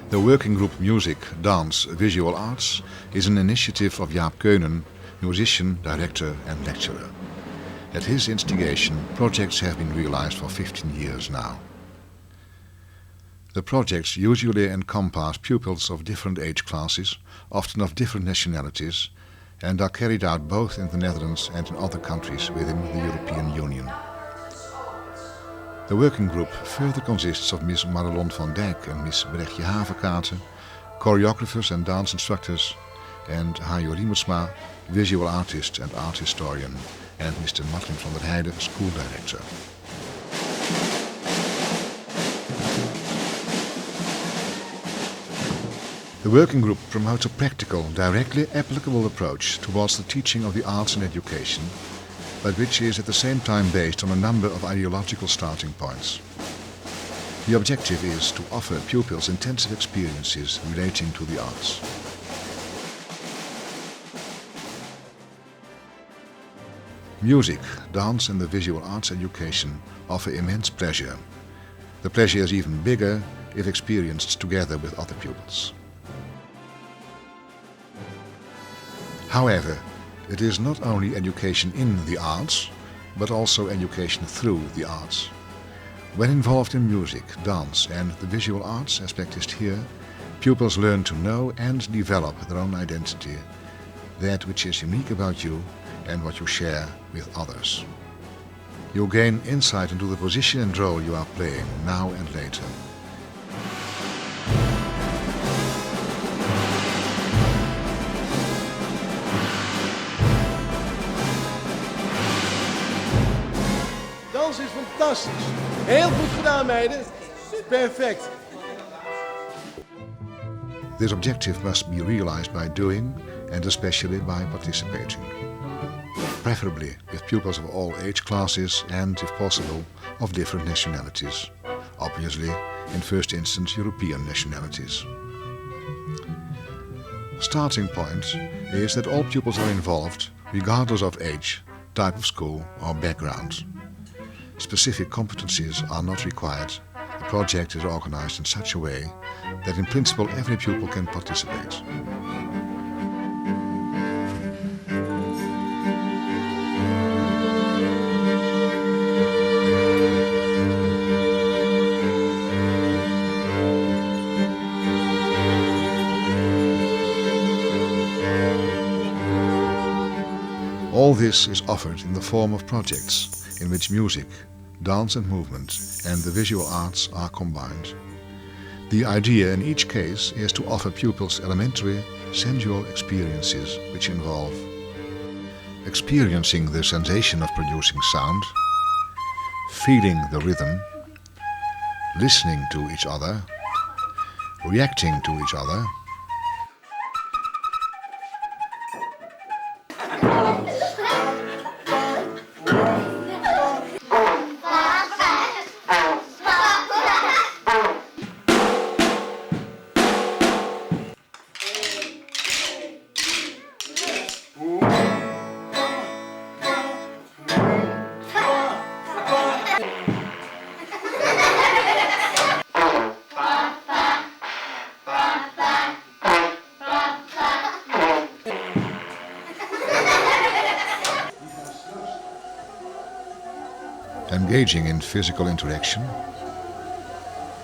The working group Muziek, Dance, Visual Arts is an initiative of Jaap Keunen, musician, director and lecturer. At his instigation, projects have been realized for 15 years now. The projects usually encompass pupils of different age classes, often of different nationalities, and are carried out both in the Netherlands and in other countries within the European Union. The working group further consists of Miss Madelon van Dijk and Miss Brechtje Haverkaten, choreographers and dance instructors, and Hajo Riemersma, visual artist and art historian, and Mr. Martin van der Heijden, school director. The working group promotes a practical, directly applicable approach towards the teaching of the arts and education, but which is at the same time based on a number of ideological starting points. The objective is to offer pupils intensive experiences relating to the arts. Music, dance and the visual arts education offer immense pleasure. The pleasure is even bigger if experienced together with other pupils. However, it is not only education in the arts, but also education through the arts. When involved in music, dance and the visual arts aspect here, pupils learn to know and develop their own identity, that which is unique about you and what you share with others. You gain insight into the position and role you are playing now and later. Dans is fantastisch. Heel goed gedaan, meiden. Perfect. This objective must be realized by doing and especially by participating. Preferably with pupils of all age classes and, if possible, of different nationalities. Obviously, in first instance, European nationalities. Starting point is that all pupils are involved, regardless of age, type of school or background. Specific competencies are not required. The project is organized in such a way that in principle every pupil can participate. All this is offered in the form of projects in which music, dance and movement and the visual arts are combined. The idea in each case is to offer pupils elementary, sensual experiences which involve experiencing the sensation of producing sound, feeling the rhythm, listening to each other, reacting to each other, engaging in physical interaction,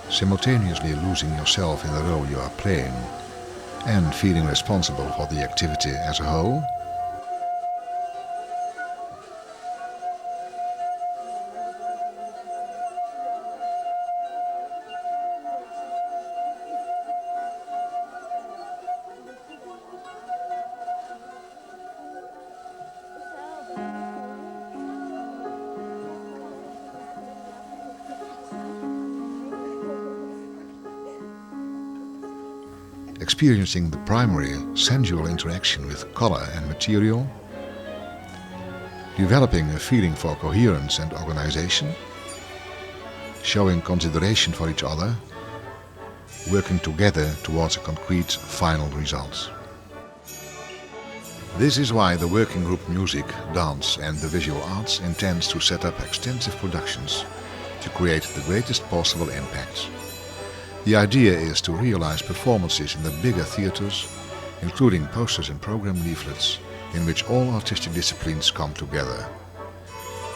simultaneously losing yourself in the role you are playing, and feeling responsible for the activity as a whole. Experiencing the primary sensual interaction with color and material, developing a feeling for coherence and organization, showing consideration for each other, working together towards a concrete final result. This is why the working group Muziek, Dance and the Visual Arts intends to set up extensive productions to create the greatest possible impact. The idea is to realize performances in the bigger theatres, including posters and program leaflets, in which all artistic disciplines come together.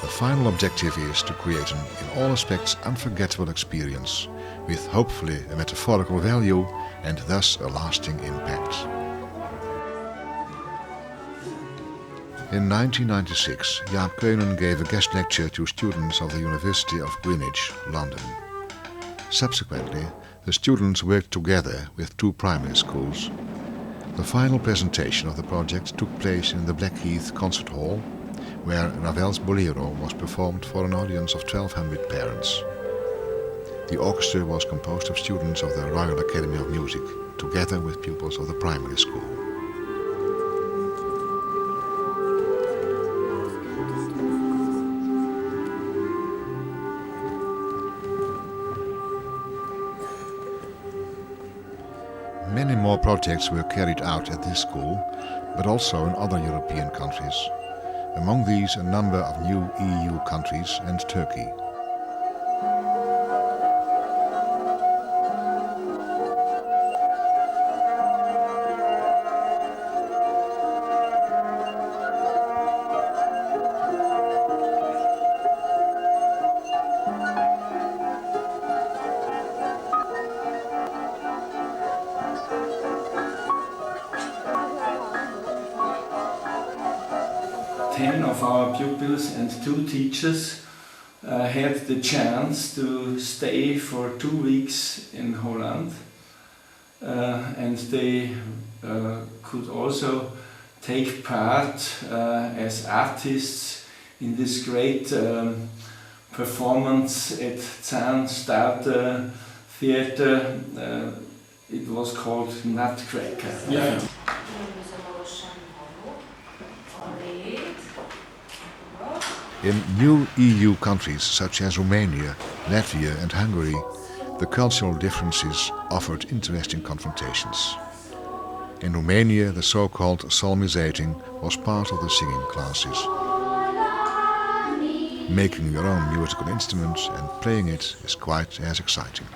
The final objective is to create an, in all aspects, unforgettable experience, with hopefully a metaphorical value and thus a lasting impact. In 1996, Jaap Keunen gave a guest lecture to students of the University of Greenwich, London. Subsequently, the students worked together with 2 primary schools. The final presentation of the project took place in the Blackheath Concert Hall, where Ravel's Bolero was performed for an audience of 1,200 parents. The orchestra was composed of students of the Royal Academy of Music, together with pupils of the primary school. Many more projects were carried out at this school, but also in other European countries. Among these, a number of new EU countries and Turkey. Of our pupils and 2 teachers had the chance to stay for 2 weeks in Holland, and they could also take part as artists in this great performance at Zahnstad Theatre. It was called Nutcracker. Ja. In new EU countries such as Romania, Latvia and Hungary, the cultural differences offered interesting confrontations. In Romania, the so-called psalmizating was part of the singing classes. Making your own musical instruments and playing it is quite as exciting.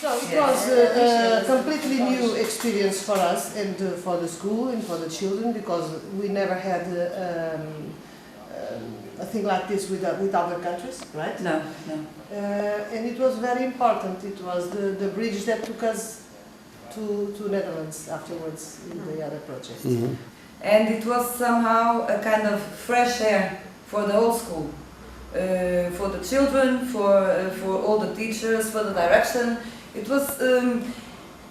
It was a completely new experience for us and for the school and for the children, because we never had a thing like this with other countries, right? No. And it was very important. It was the bridge that took us to Netherlands afterwards in the other project. Mm-hmm. And it was somehow a kind of fresh air for the whole school. For the children, for all the teachers, for the direction. It was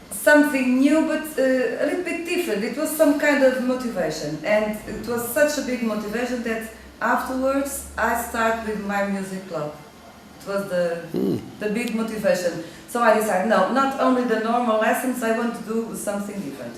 something new, but a little bit different. It was some kind of motivation, and it was such a big motivation that afterwards I started with my music club. It was the big motivation. So I decided, no, not only the normal lessons, I want to do something different.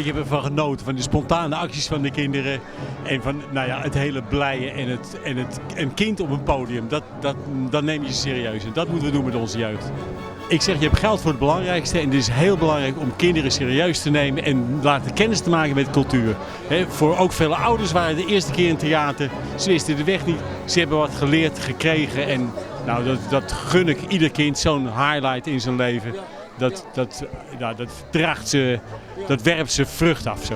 ik heb ervan genoten, van de spontane acties van de kinderen. En van het hele blije en een kind op een podium. Dat neem je serieus. En dat moeten we doen met onze jeugd. Ik zeg, je hebt geld voor het belangrijkste. En het is heel belangrijk om kinderen serieus te nemen en laten kennis te maken met cultuur. Voor ook vele ouders waren de eerste keer in theater. Ze wisten de weg niet. Ze hebben wat geleerd, gekregen. En dat gun ik ieder kind, zo'n highlight in zijn leven. Dat werpt ze vrucht af, zo.